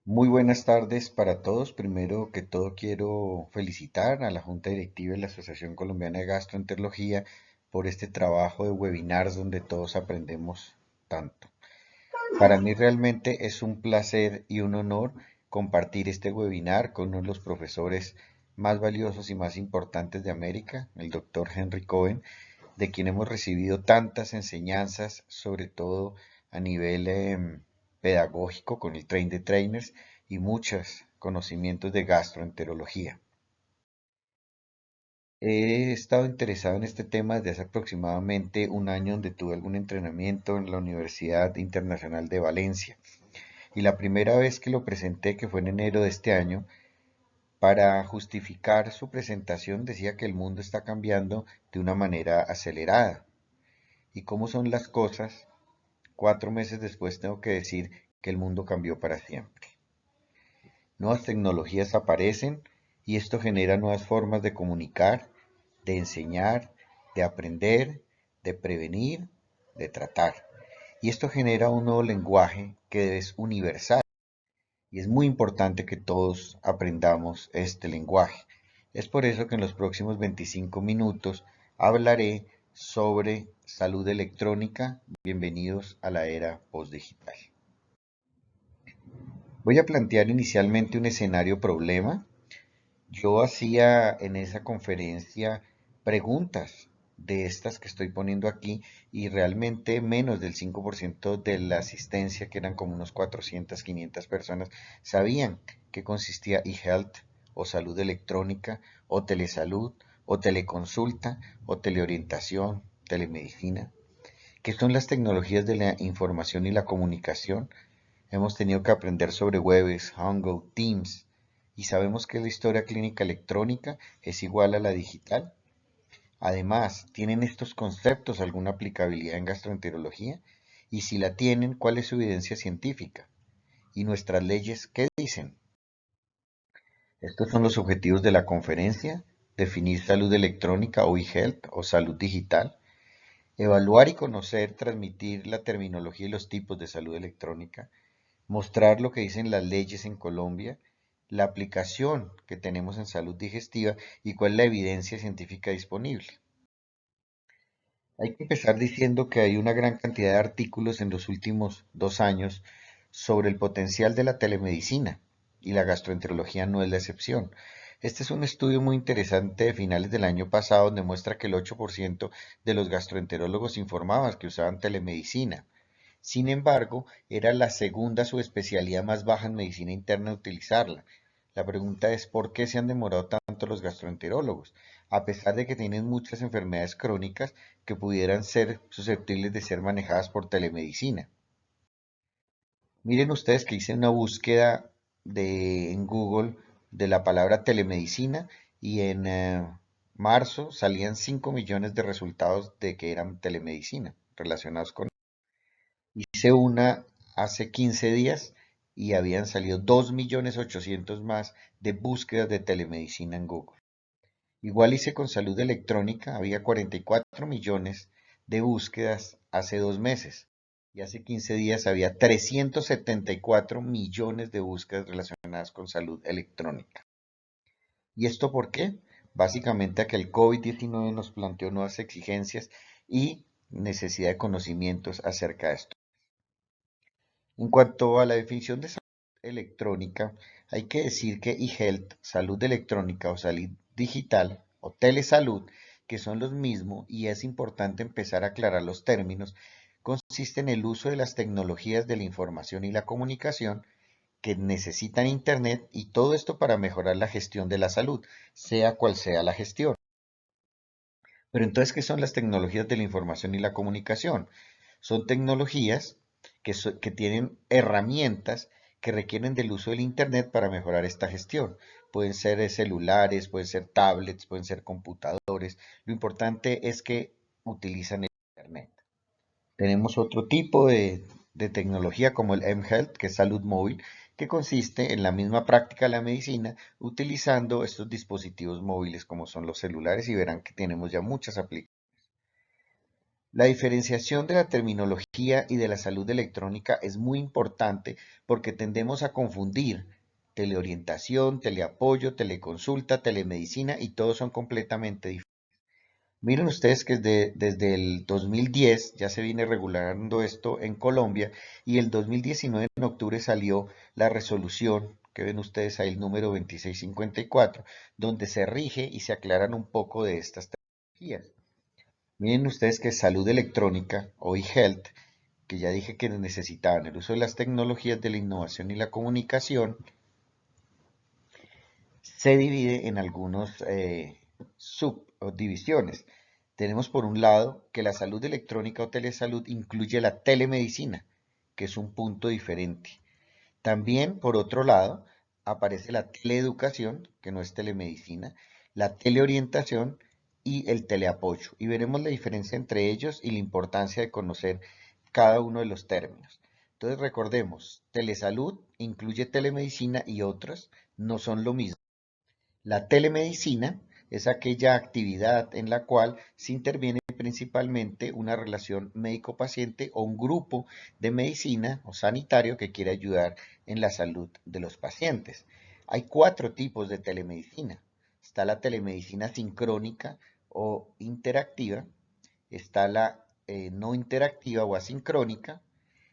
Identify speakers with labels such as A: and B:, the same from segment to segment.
A: Muy buenas tardes para todos. Primero que todo quiero felicitar a la Junta Directiva de la Asociación Colombiana de Gastroenterología por este trabajo de webinars donde todos aprendemos tanto. Para mí realmente es un placer y un honor compartir este webinar con uno de los profesores más valiosos y más importantes de América, el doctor Henry Cohen, de quien hemos recibido tantas enseñanzas, sobre todo a nivel pedagógico con el Train the Trainers y muchos conocimientos de gastroenterología. He estado interesado en este tema desde hace aproximadamente un año donde tuve algún entrenamiento en la Universidad Internacional de Valencia. Y la primera vez que lo presenté, que fue en enero de este año, para justificar su presentación decía que el mundo está cambiando de una manera acelerada. ¿Y cómo son las cosas? 4 meses después tengo que decir que el mundo cambió para siempre. Nuevas tecnologías aparecen y esto genera nuevas formas de comunicar, de enseñar, de aprender, de prevenir, de tratar. Y esto genera un nuevo lenguaje que es universal y es muy importante que todos aprendamos este lenguaje. Es por eso que en los próximos 25 minutos hablaré sobre salud electrónica. Bienvenidos a la era postdigital. Voy a plantear inicialmente un escenario problema. Yo hacía en esa conferencia preguntas de estas que estoy poniendo aquí y realmente menos del 5% de la asistencia, que eran como unos 400, 500 personas, sabían qué consistía eHealth o salud electrónica o telesalud o teleconsulta o teleorientación, telemedicina, que son las tecnologías de la información y la comunicación. Hemos tenido que aprender sobre Webex, Hangout, Teams, y sabemos que la historia clínica electrónica es igual a la digital. Además, ¿tienen estos conceptos alguna aplicabilidad en gastroenterología? Y si la tienen, ¿cuál es su evidencia científica? ¿Y nuestras leyes qué dicen? Estos son los objetivos de la conferencia: definir salud electrónica o e-health o salud digital, evaluar y conocer, transmitir la terminología y los tipos de salud electrónica, mostrar lo que dicen las leyes en Colombia, la aplicación que tenemos en salud digestiva y cuál es la evidencia científica disponible. Hay que empezar diciendo que hay una gran cantidad de artículos en los últimos 2 años sobre el potencial de la telemedicina y la gastroenterología no es la excepción. Este es un estudio muy interesante de finales del año pasado donde muestra que el 8% de los gastroenterólogos informaban que usaban telemedicina. Sin embargo, era la segunda subespecialidad más baja en medicina interna a utilizarla. La pregunta es, ¿por qué se han demorado tanto los gastroenterólogos? A pesar de que tienen muchas enfermedades crónicas que pudieran ser susceptibles de ser manejadas por telemedicina. Miren ustedes que hice una búsqueda en Google de la palabra telemedicina y en marzo salían 5 millones de resultados de que eran telemedicina relacionados con. Hice una hace 15 días y habían salido 2.800.000 más de búsquedas de telemedicina en Google. Igual hice con salud electrónica, había 44 millones de búsquedas hace 2 meses y hace 15 días había 374 millones de búsquedas relacionadas con salud electrónica. ¿Y esto por qué? Básicamente a que el COVID-19 nos planteó nuevas exigencias y necesidad de conocimientos acerca de esto. En cuanto a la definición de salud electrónica, hay que decir que eHealth, salud electrónica o salud digital o telesalud, que son los mismos y es importante empezar a aclarar los términos, consiste en el uso de las tecnologías de la información y la comunicación que necesitan Internet y todo esto para mejorar la gestión de la salud, sea cual sea la gestión. Pero entonces, ¿qué son las tecnologías de la información y la comunicación? Son tecnologías que tienen herramientas que requieren del uso del Internet para mejorar esta gestión. Pueden ser celulares, pueden ser tablets, pueden ser computadores. Lo importante es que utilizan el Internet. Tenemos otro tipo de tecnología como el mHealth, que es salud móvil, que consiste en la misma práctica de la medicina utilizando estos dispositivos móviles como son los celulares y verán que tenemos ya muchas aplicaciones. La diferenciación de la terminología y de la salud electrónica es muy importante porque tendemos a confundir teleorientación, teleapoyo, teleconsulta, telemedicina y todos son completamente diferentes. Miren ustedes que desde el 2010 ya se viene regulando esto en Colombia y el 2019 en octubre salió la resolución que ven ustedes ahí el número 2654, donde se rige y se aclaran un poco de estas tecnologías. Miren ustedes que salud electrónica o e-health, que ya dije que necesitaban el uso de las tecnologías de la innovación y la comunicación, se divide en algunos subdivisiones. Tenemos por un lado que la salud electrónica o telesalud incluye la telemedicina, que es un punto diferente. También, por otro lado, aparece la teleeducación, que no es telemedicina, la teleorientación y el teleapoyo. Y veremos la diferencia entre ellos y la importancia de conocer cada uno de los términos. Entonces recordemos, telesalud incluye telemedicina y otras, no son lo mismo. La telemedicina es aquella actividad en la cual se interviene principalmente una relación médico-paciente o un grupo de medicina o sanitario que quiere ayudar en la salud de los pacientes. Hay cuatro tipos de telemedicina. Está la telemedicina sincrónica o interactiva, está la no interactiva o asincrónica,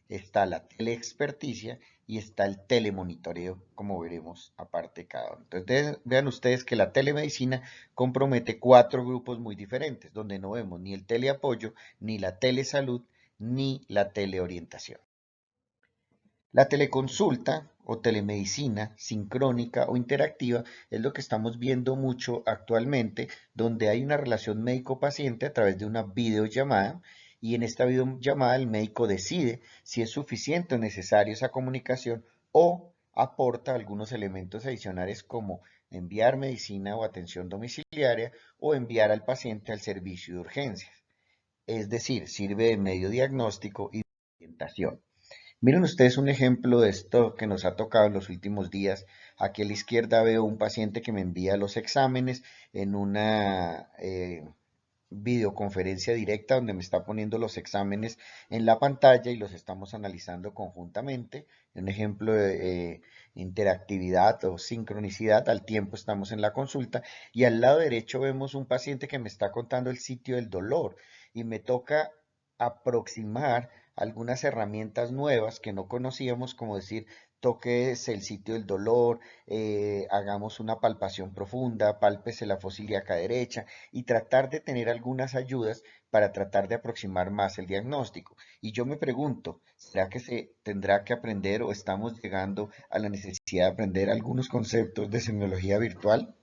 A: está la teleexperticia y está el telemonitoreo, como veremos aparte cada uno. Entonces vean ustedes que la telemedicina compromete cuatro grupos muy diferentes, donde no vemos ni el teleapoyo, ni la telesalud, ni la teleorientación. La teleconsulta o telemedicina sincrónica o interactiva es lo que estamos viendo mucho actualmente, donde hay una relación médico-paciente a través de una videollamada y en esta videollamada el médico decide si es suficiente o necesario esa comunicación o aporta algunos elementos adicionales como enviar medicina o atención domiciliaria o enviar al paciente al servicio de urgencias. Es decir, sirve de medio diagnóstico y de orientación. Miren ustedes un ejemplo de esto que nos ha tocado en los últimos días. Aquí a la izquierda veo un paciente que me envía los exámenes en una videoconferencia directa donde me está poniendo los exámenes en la pantalla y los estamos analizando conjuntamente. Un ejemplo de interactividad o sincronicidad. Al tiempo estamos en la consulta y al lado derecho vemos un paciente que me está contando el sitio del dolor y me toca aproximar algunas herramientas nuevas que no conocíamos, como decir, toques el sitio del dolor, hagamos una palpación profunda, pálpese la fosa ilíaca derecha y tratar de tener algunas ayudas para tratar de aproximar más el diagnóstico. Y yo me pregunto, ¿será que se tendrá que aprender o estamos llegando a la necesidad de aprender algunos conceptos de semiología virtual?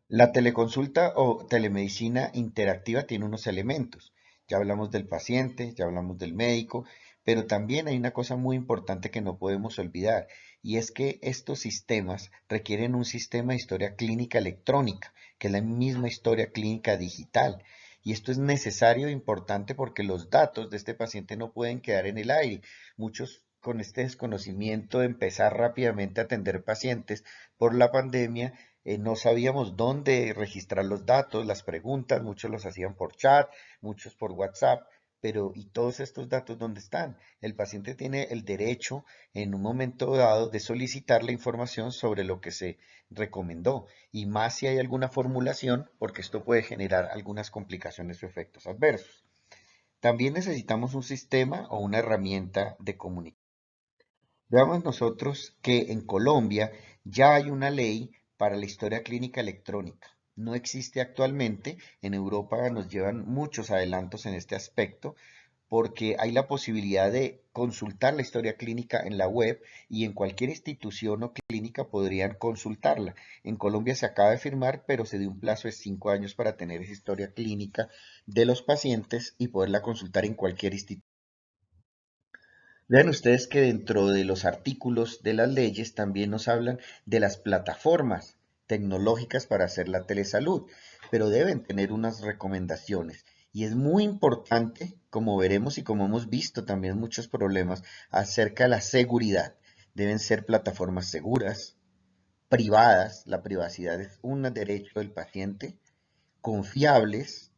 A: La teleconsulta o telemedicina interactiva tiene unos elementos. Ya hablamos del paciente, ya hablamos del médico, pero también hay una cosa muy importante que no podemos olvidar, y es que estos sistemas requieren un sistema de historia clínica electrónica, que es la misma historia clínica digital. Y esto es necesario e importante porque los datos de este paciente no pueden quedar en el aire. Muchos con este desconocimiento de empezar rápidamente a atender pacientes por la pandemia no sabíamos dónde registrar los datos, las preguntas, muchos los hacían por chat, muchos por WhatsApp, pero ¿y todos estos datos dónde están? El paciente tiene el derecho en un momento dado de solicitar la información sobre lo que se recomendó y más si hay alguna formulación, porque esto puede generar algunas complicaciones o efectos adversos. También necesitamos un sistema o una herramienta de comunicación. Veamos nosotros que en Colombia ya hay una ley para la historia clínica electrónica. No existe actualmente. En Europa nos llevan muchos adelantos en este aspecto porque hay la posibilidad de consultar la historia clínica en la web y en cualquier institución o clínica podrían consultarla. En Colombia se acaba de firmar, pero se dio un plazo de 5 años para tener esa historia clínica de los pacientes y poderla consultar en cualquier institución. Vean ustedes que dentro de los artículos de las leyes también nos hablan de las plataformas tecnológicas para hacer la telesalud, pero deben tener unas recomendaciones. Y es muy importante, como veremos y como hemos visto también muchos problemas acerca de la seguridad. Deben ser plataformas seguras, privadas, la privacidad es un derecho del paciente, confiables,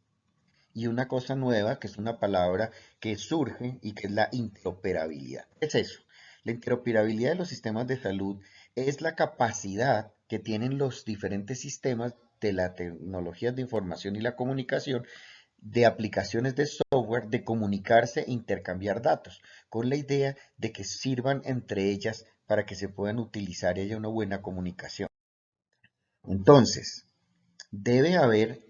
A: y una cosa nueva, que es una palabra que surge y que es la interoperabilidad. ¿Qué es eso? La interoperabilidad de los sistemas de salud es la capacidad que tienen los diferentes sistemas de la tecnología de información y la comunicación de aplicaciones de software de comunicarse e intercambiar datos, con la idea de que sirvan entre ellas para que se puedan utilizar y haya una buena comunicación. Entonces, debe haber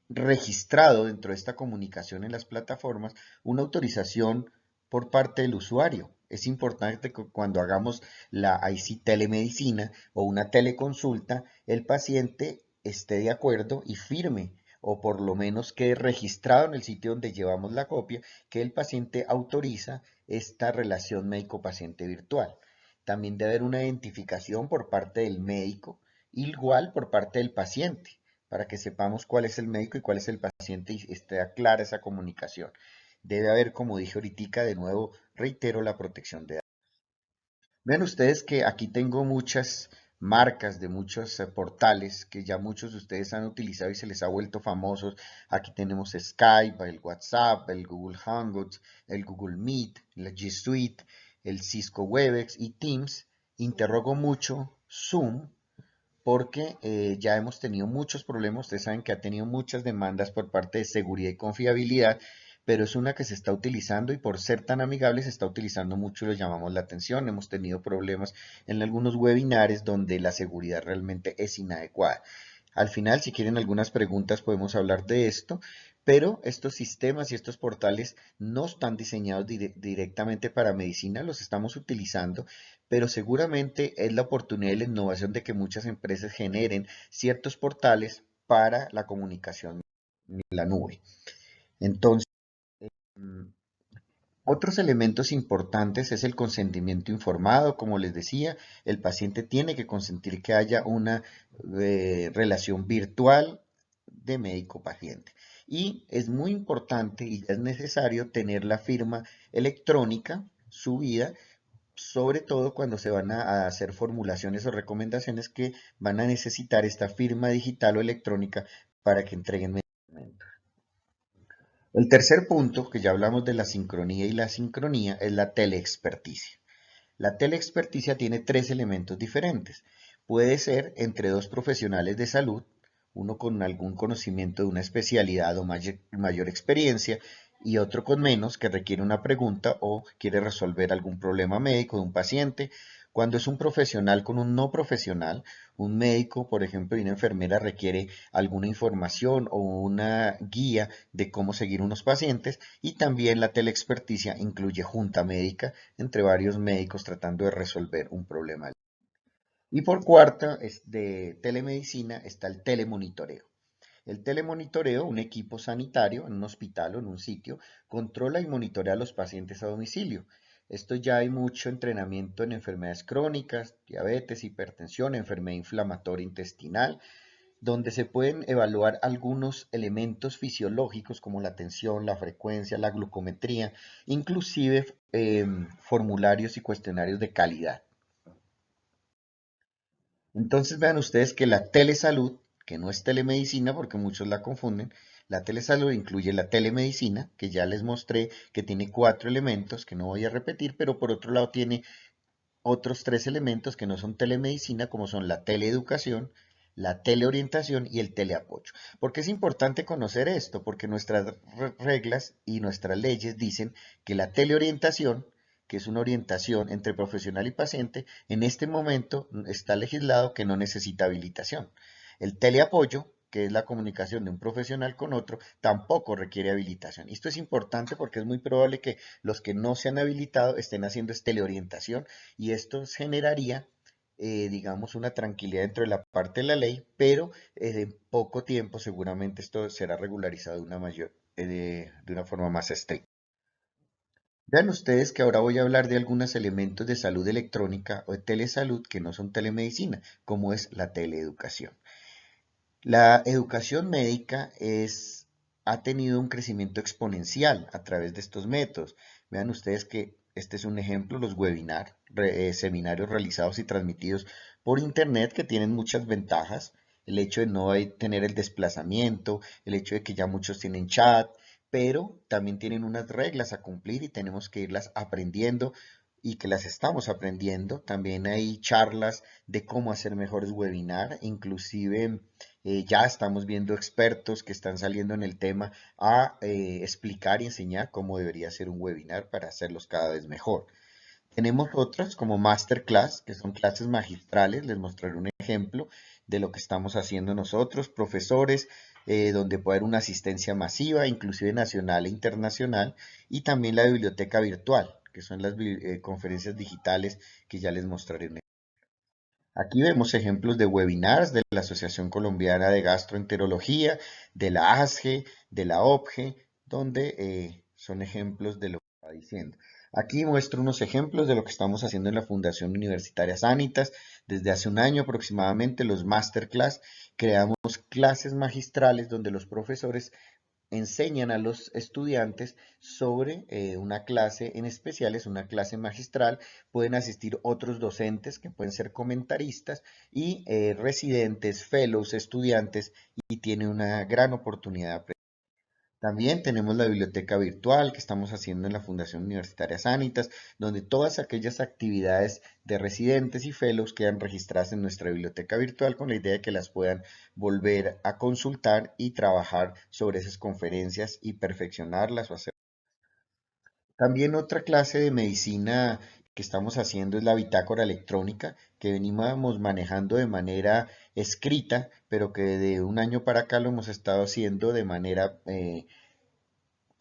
A: registrado dentro de esta comunicación en las plataformas una autorización por parte del usuario. Es importante que cuando hagamos la IC telemedicina o una teleconsulta, el paciente esté de acuerdo y firme, o por lo menos quede registrado en el sitio donde llevamos la copia, que el paciente autoriza esta relación médico-paciente virtual. También debe haber una identificación por parte del médico, igual por parte del paciente, para que sepamos cuál es el médico y cuál es el paciente y esté clara esa comunicación. Debe haber, como dije ahorita, de nuevo, reitero, la protección de datos. Vean ustedes que aquí tengo muchas marcas de muchos portales que ya muchos de ustedes han utilizado y se les ha vuelto famosos. Aquí tenemos Skype, el WhatsApp, el Google Hangouts, el Google Meet, la G Suite, el Cisco Webex y Teams. Interrogo mucho Zoom porque ya hemos tenido muchos problemas. Ustedes saben que ha tenido muchas demandas por parte de seguridad y confiabilidad, pero es una que se está utilizando y por ser tan amigable se está utilizando mucho y lo llamamos la atención. Hemos tenido problemas en algunos webinares donde la seguridad realmente es inadecuada. Al final, si quieren algunas preguntas, podemos hablar de esto, pero estos sistemas y estos portales no están diseñados directamente para medicina, los estamos utilizando, pero seguramente es la oportunidad y la innovación de que muchas empresas generen ciertos portales para la comunicación en la nube. Entonces, mm, otros elementos importantes es el consentimiento informado. Como les decía, el paciente tiene que consentir que haya una relación virtual de médico-paciente. Y es muy importante y es necesario tener la firma electrónica subida, sobre todo cuando se van a hacer formulaciones o recomendaciones que van a necesitar esta firma digital o electrónica para que entreguen medicamentos. El tercer punto, que ya hablamos de la sincronía y la sincronía, es la teleexperticia. La teleexperticia tiene tres elementos diferentes. Puede ser entre dos profesionales de salud, uno con algún conocimiento de una especialidad o mayor experiencia y otro con menos, que requiere una pregunta o quiere resolver algún problema médico de un paciente. Cuando es un profesional con un no profesional, un médico, por ejemplo, y una enfermera requiere alguna información o una guía de cómo seguir unos pacientes, y también la teleexperticia incluye junta médica entre varios médicos tratando de resolver un problema. Y por cuarta, de telemedicina, está el telemonitoreo. El telemonitoreo, un equipo sanitario en un hospital o en un sitio, controla y monitorea a los pacientes a domicilio. Esto ya hay mucho entrenamiento en enfermedades crónicas, diabetes, hipertensión, enfermedad inflamatoria intestinal, donde se pueden evaluar algunos elementos fisiológicos como la tensión, la frecuencia, la glucometría, inclusive formularios y cuestionarios de calidad. Entonces vean ustedes que la telesalud, que no es telemedicina porque muchos la confunden, la telesalud incluye la telemedicina, que ya les mostré que tiene cuatro elementos que no voy a repetir, pero por otro lado tiene otros tres elementos que no son telemedicina, como son la teleeducación, la teleorientación y el teleapoyo. ¿Por qué es importante conocer esto? Porque nuestras reglas y nuestras leyes dicen que la teleorientación, que es una orientación entre profesional y paciente, en este momento está legislado que no necesita habilitación. El teleapoyo, que es la comunicación de un profesional con otro, tampoco requiere habilitación. Esto es importante porque es muy probable que los que no se han habilitado estén haciendo teleorientación y esto generaría, digamos, una tranquilidad dentro de la parte de la ley, pero en poco tiempo seguramente esto será regularizado de una forma más estricta. Vean ustedes que ahora voy a hablar de algunos elementos de salud electrónica o de telesalud que no son telemedicina, como es la teleeducación. La educación médica ha tenido un crecimiento exponencial a través de estos métodos. Vean ustedes que este es un ejemplo, los webinars, seminarios realizados y transmitidos por internet que tienen muchas ventajas. el hecho de no tener el desplazamiento, el hecho de que ya muchos tienen chat, pero también tienen unas reglas a cumplir y tenemos que irlas aprendiendo y que las estamos aprendiendo. También hay charlas de cómo hacer mejores webinars, inclusive ya estamos viendo expertos que están saliendo en el tema a explicar y enseñar cómo debería ser un webinar para hacerlos cada vez mejor. Tenemos otras como Masterclass, que son clases magistrales. Les mostraré un ejemplo de lo que estamos haciendo nosotros, profesores, donde puede haber una asistencia masiva, inclusive nacional e internacional, y también la biblioteca virtual, que son las conferencias digitales que ya les mostraré. Aquí vemos ejemplos de webinars de la Asociación Colombiana de Gastroenterología, de la ASGE, de la OPGE, donde son ejemplos de lo que está diciendo. Aquí muestro unos ejemplos de lo que estamos haciendo en la Fundación Universitaria Sanitas. Desde hace un año aproximadamente, los masterclass, creamos clases magistrales donde los profesores enseñan a los estudiantes sobre una clase en especial, es una clase magistral, pueden asistir otros docentes que pueden ser comentaristas y residentes, fellows, estudiantes y tiene una gran oportunidad de aprender. También tenemos la biblioteca virtual que estamos haciendo en la Fundación Universitaria Sanitas, donde todas aquellas actividades de residentes y fellows quedan registradas en nuestra biblioteca virtual con la idea de que las puedan volver a consultar y trabajar sobre esas conferencias y perfeccionarlas o hacer. También otra clase de medicina que estamos haciendo es la bitácora electrónica, que venimos manejando de manera escrita, pero que de un año para acá lo hemos estado haciendo de manera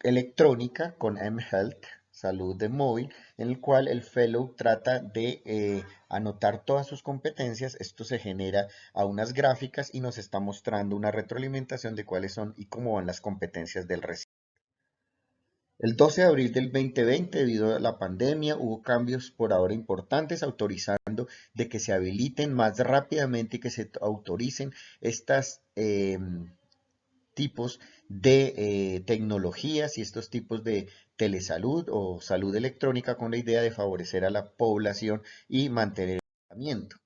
A: electrónica con mHealth, salud de móvil, en el cual el fellow trata de anotar todas sus competencias. Esto se genera a unas gráficas y nos está mostrando una retroalimentación de cuáles son y cómo van las competencias del residente. El 12 de abril del 2020, debido a la pandemia, hubo cambios por ahora importantes autorizando de que se habiliten más rápidamente y que se autoricen estas tipos de tecnologías y estos tipos de telesalud o salud electrónica con la idea de favorecer a la población y mantener el tratamiento.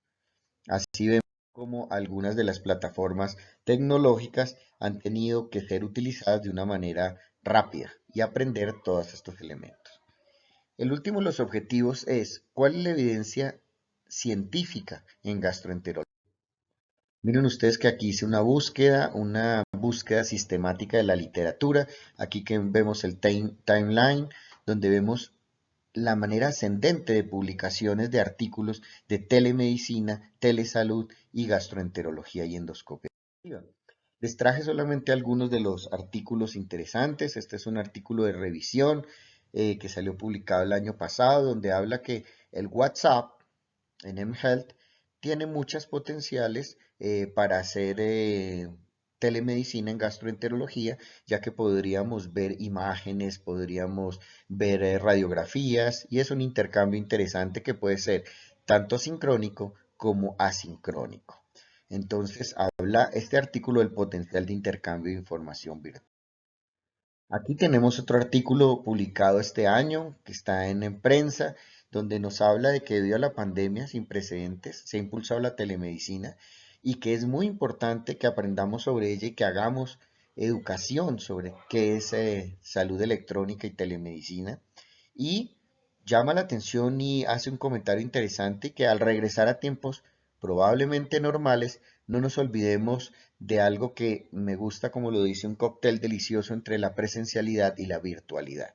A: Así vemos como algunas de las plataformas tecnológicas han tenido que ser utilizadas de una manera rápida y aprender todos estos elementos. El último de los objetivos es, ¿cuál es la evidencia científica en gastroenterología? Miren ustedes que aquí hice una búsqueda sistemática de la literatura. Aquí que vemos el timeline, donde vemos la manera ascendente de publicaciones de artículos de telemedicina, telesalud y gastroenterología y endoscopia. Les traje solamente algunos de los artículos interesantes. Este es un artículo de revisión que salió publicado el año pasado, donde habla que el WhatsApp en mHealth tiene muchas potenciales para hacer telemedicina en gastroenterología, ya que podríamos ver imágenes, podríamos ver radiografías y es un intercambio interesante que puede ser tanto sincrónico como asincrónico. Entonces habla este artículo del potencial de intercambio de información virtual. Aquí tenemos otro artículo publicado este año que está en prensa, donde nos habla de que debido a la pandemia sin precedentes se ha impulsado la telemedicina y que es muy importante que aprendamos sobre ella y que hagamos educación sobre qué es salud electrónica y telemedicina. Y llama la atención y hace un comentario interesante que al regresar a tiempos probablemente normales, no nos olvidemos de algo que me gusta, como lo dice, un cóctel delicioso entre la presencialidad y la virtualidad.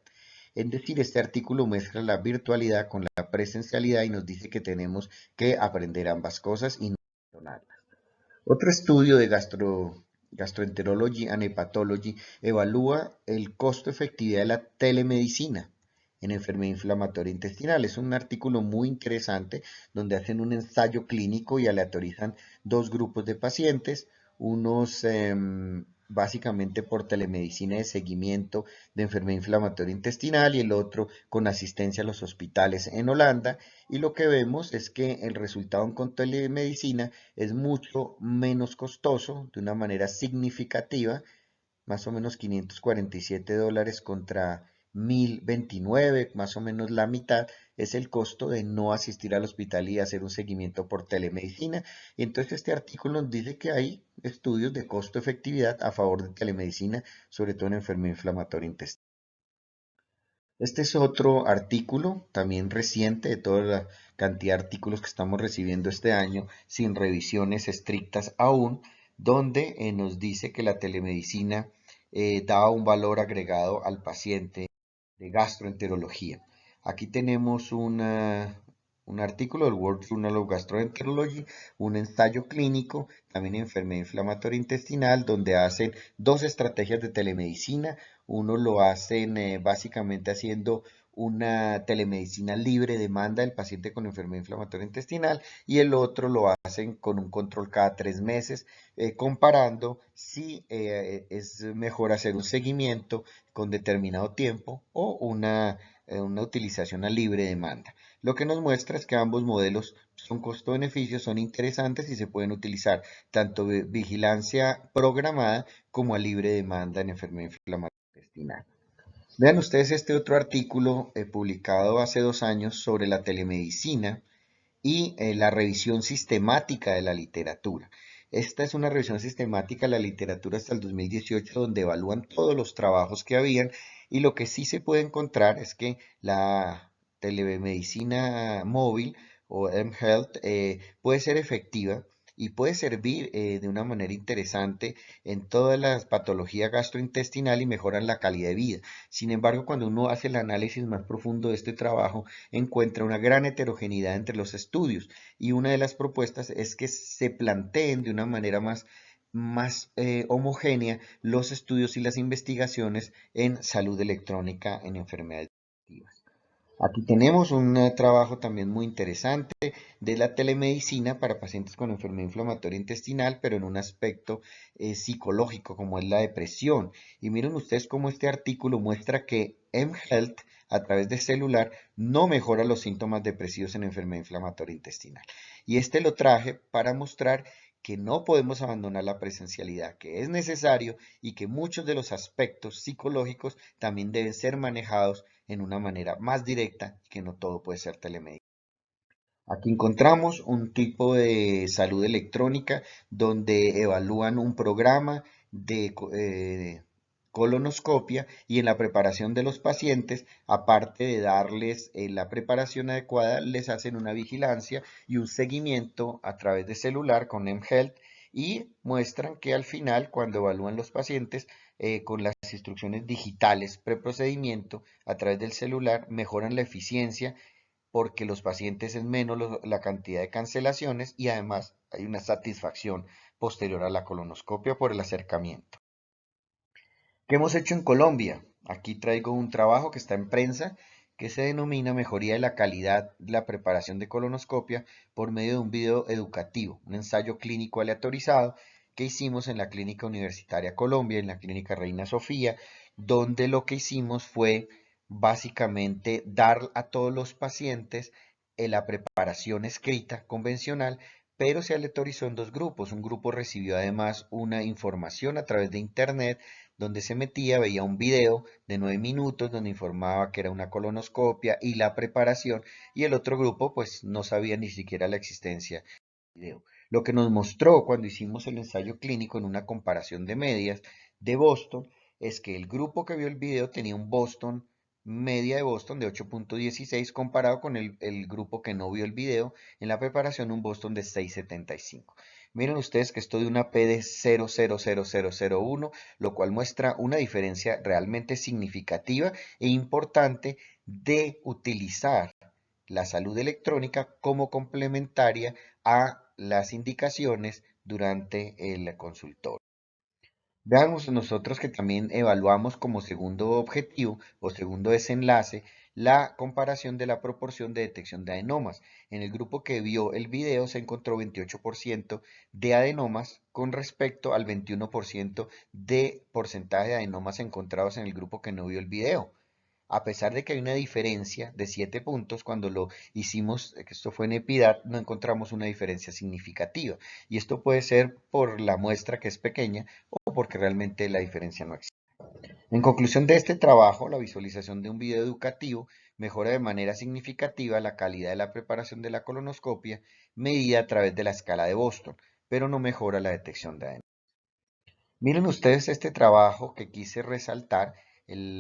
A: Es decir, este artículo mezcla la virtualidad con la presencialidad y nos dice que tenemos que aprender ambas cosas y no abandonarlas. Otro estudio de Gastroenterology and Hepatology evalúa el costo-efectividad de la telemedicina en enfermedad inflamatoria intestinal. Es un artículo muy interesante donde hacen un ensayo clínico y aleatorizan dos grupos de pacientes, unos básicamente por telemedicina de seguimiento de enfermedad inflamatoria intestinal y el otro con asistencia a los hospitales en Holanda. Y lo que vemos es que el resultado con telemedicina es mucho menos costoso, de una manera significativa, más o menos $547 contra $1.029, más o menos la mitad, es el costo de no asistir al hospital y hacer un seguimiento por telemedicina. Y entonces este artículo nos dice que hay estudios de costo-efectividad a favor de telemedicina, sobre todo en enfermedad inflamatoria intestinal. Este es otro artículo, también reciente, de toda la cantidad de artículos que estamos recibiendo este año, sin revisiones estrictas aún, donde nos dice que la telemedicina da un valor agregado al paciente de gastroenterología. Aquí tenemos un artículo del World Journal of Gastroenterology, un ensayo clínico, también en enfermedad inflamatoria intestinal, donde hacen dos estrategias de telemedicina. Uno lo hacen básicamente haciendo una telemedicina libre demanda del paciente con enfermedad inflamatoria intestinal y el otro lo hacen con un control cada 3 meses, comparando si es mejor hacer un seguimiento con determinado tiempo o una utilización a libre demanda. Lo que nos muestra es que ambos modelos son costo-beneficio, son interesantes y se pueden utilizar tanto de vigilancia programada como a libre demanda en enfermedad inflamatoria intestinal. Vean ustedes este otro artículo publicado hace 2 años sobre la telemedicina y la revisión sistemática de la literatura. Esta es una revisión sistemática de la literatura hasta el 2018 donde evalúan todos los trabajos que habían y lo que sí se puede encontrar es que la telemedicina móvil o mHealth puede ser efectiva y puede servir de una manera interesante en todas las patologías gastrointestinal y mejoran la calidad de vida. Sin embargo, cuando uno hace el análisis más profundo de este trabajo, encuentra una gran heterogeneidad entre los estudios y una de las propuestas es que se planteen de una manera más homogénea los estudios y las investigaciones en salud electrónica en enfermedades digestivas. Aquí tenemos un trabajo también muy interesante de la telemedicina para pacientes con enfermedad inflamatoria intestinal, pero en un aspecto psicológico como es la depresión. Y miren ustedes cómo este artículo muestra que mHealth a través de celular no mejora los síntomas depresivos en enfermedad inflamatoria intestinal. Y este lo traje para mostrar que no podemos abandonar la presencialidad, que es necesario y que muchos de los aspectos psicológicos también deben ser manejados en una manera más directa, que no todo puede ser telemedicina. Aquí encontramos un tipo de salud electrónica donde evalúan un programa de colonoscopia y en la preparación de los pacientes, aparte de darles la preparación adecuada, les hacen una vigilancia y un seguimiento a través de celular con mHealth y muestran que al final, cuando evalúan los pacientes, con las instrucciones digitales preprocedimiento a través del celular, mejoran la eficiencia porque los pacientes es menos la cantidad de cancelaciones y además hay una satisfacción posterior a la colonoscopia por el acercamiento. ¿Qué hemos hecho en Colombia? Aquí traigo un trabajo que está en prensa que se denomina Mejoría de la calidad de la preparación de colonoscopia por medio de un video educativo, un ensayo clínico aleatorizado que hicimos en la Clínica Universitaria Colombia, en la Clínica Reina Sofía, donde lo que hicimos fue básicamente dar a todos los pacientes la preparación escrita convencional, pero se aleatorizó en dos grupos. Un grupo recibió además una información a través de internet donde se metía, veía un video de 9 minutos donde informaba que era una colonoscopia y la preparación, y el otro grupo pues no sabía ni siquiera la existencia del video. Lo que nos mostró cuando hicimos el ensayo clínico en una comparación de medias de Boston es que el grupo que vio el video tenía un Boston media de Boston de 8.16 comparado con el grupo que no vio el video en la preparación un Boston de 6.75. Miren ustedes que esto de una P de 0.00001, lo cual muestra una diferencia realmente significativa e importante de utilizar la salud electrónica como complementaria a las indicaciones durante el consultorio. Veamos nosotros que también evaluamos como segundo objetivo o segundo desenlace la comparación de la proporción de detección de adenomas. En el grupo que vio el video se encontró 28% de adenomas con respecto al 21% de porcentaje de adenomas encontrados en el grupo que no vio el video. A pesar de que hay una diferencia de 7 puntos, cuando lo hicimos, que esto fue en Epidat, no encontramos una diferencia significativa. Y esto puede ser por la muestra que es pequeña o porque realmente la diferencia no existe. En conclusión de este trabajo, la visualización de un video educativo mejora de manera significativa la calidad de la preparación de la colonoscopia medida a través de la escala de Boston, pero no mejora la detección de ADN. Miren ustedes este trabajo que quise resaltar. El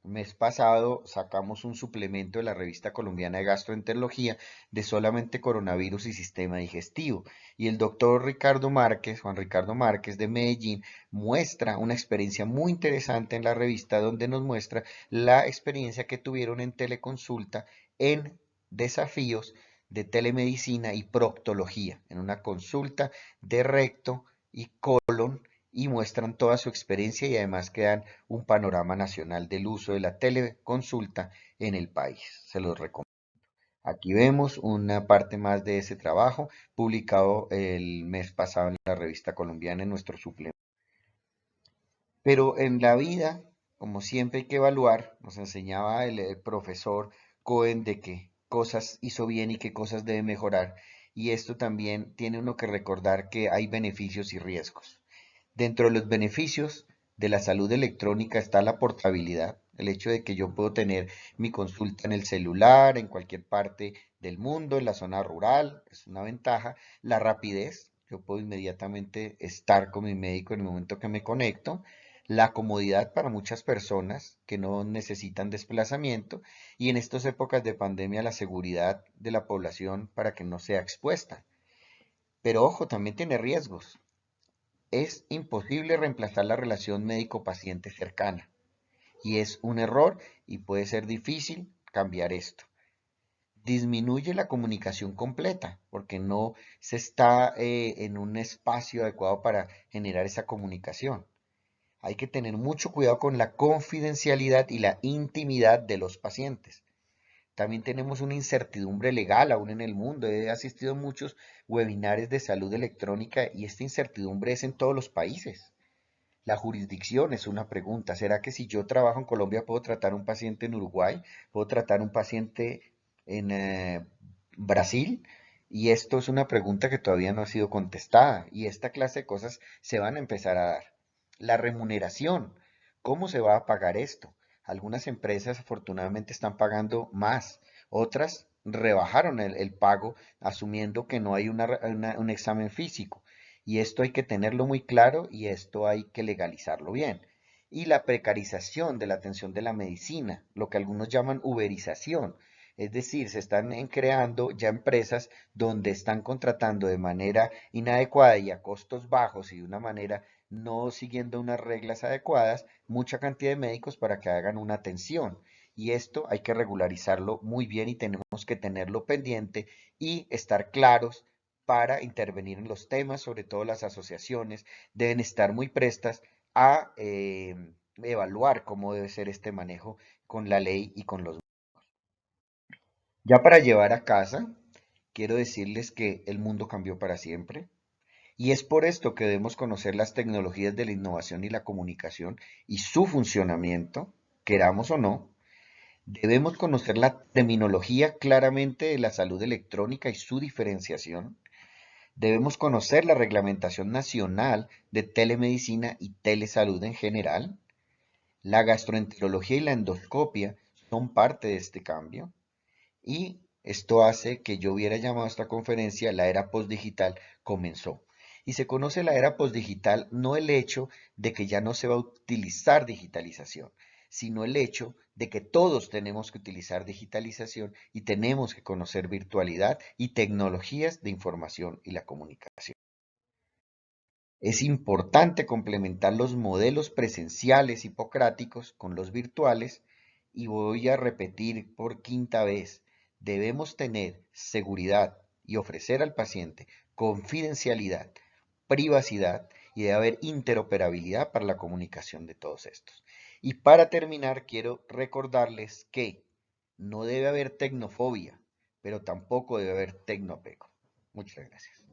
A: mes pasado sacamos un suplemento de la Revista Colombiana de Gastroenterología de solamente coronavirus y sistema digestivo. Y el doctor Ricardo Márquez, Juan Ricardo Márquez de Medellín, muestra una experiencia muy interesante en la revista donde nos muestra la experiencia que tuvieron en teleconsulta en desafíos de telemedicina y proctología, en una consulta de recto y colon y muestran toda su experiencia y además que dan un panorama nacional del uso de la teleconsulta en el país. Se los recomiendo. Aquí vemos una parte más de ese trabajo publicado el mes pasado en la revista colombiana en nuestro suplemento. Pero en la vida, como siempre hay que evaluar, nos enseñaba el profesor Cohen de qué cosas hizo bien y qué cosas debe mejorar. Y esto también tiene uno que recordar que hay beneficios y riesgos. Dentro de los beneficios de la salud electrónica está la portabilidad, el hecho de que yo puedo tener mi consulta en el celular, en cualquier parte del mundo, en la zona rural, es una ventaja. La rapidez, yo puedo inmediatamente estar con mi médico en el momento que me conecto. La comodidad para muchas personas que no necesitan desplazamiento y en estas épocas de pandemia la seguridad de la población para que no sea expuesta. Pero ojo, también tiene riesgos. Es imposible reemplazar la relación médico-paciente cercana y es un error y puede ser difícil cambiar esto. Disminuye la comunicación completa porque no se está en un espacio adecuado para generar esa comunicación. Hay que tener mucho cuidado con la confidencialidad y la intimidad de los pacientes. También tenemos una incertidumbre legal aún en el mundo. He asistido a muchos webinares de salud electrónica y esta incertidumbre es en todos los países. La jurisdicción es una pregunta. ¿Será que si yo trabajo en Colombia puedo tratar un paciente en Uruguay? ¿Puedo tratar un paciente en Brasil? Y esto es una pregunta que todavía no ha sido contestada. Y esta clase de cosas se van a empezar a dar. La remuneración. ¿Cómo se va a pagar esto? Algunas empresas afortunadamente están pagando más. Otras rebajaron el pago asumiendo que no hay un examen físico. Y esto hay que tenerlo muy claro y esto hay que legalizarlo bien. Y la precarización de la atención de la medicina, lo que algunos llaman uberización. Es decir, se están creando ya empresas donde están contratando de manera inadecuada y a costos bajos y de una manera no siguiendo unas reglas adecuadas, mucha cantidad de médicos para que hagan una atención. Y esto hay que regularizarlo muy bien y tenemos que tenerlo pendiente y estar claros para intervenir en los temas, sobre todo las asociaciones deben estar muy prestas a evaluar cómo debe ser este manejo con la ley y con los... Ya para llevar a casa, quiero decirles que el mundo cambió para siempre y es por esto que debemos conocer las tecnologías de la innovación y la comunicación y su funcionamiento, queramos o no. Debemos conocer la terminología claramente de la salud electrónica y su diferenciación. Debemos conocer la reglamentación nacional de telemedicina y telesalud en general. La gastroenterología y la endoscopia son parte de este cambio y esto hace que yo hubiera llamado a esta conferencia la era postdigital comenzó. Y se conoce la era postdigital no el hecho de que ya no se va a utilizar digitalización, sino el hecho de que todos tenemos que utilizar digitalización y tenemos que conocer virtualidad y tecnologías de información y la comunicación. Es importante complementar los modelos presenciales hipocráticos con los virtuales y voy a repetir por quinta vez, debemos tener seguridad y ofrecer al paciente confidencialidad, privacidad y debe haber interoperabilidad para la comunicación de todos estos. Y para terminar, quiero recordarles que no debe haber tecnofobia, pero tampoco debe haber tecnoapego. Muchas gracias.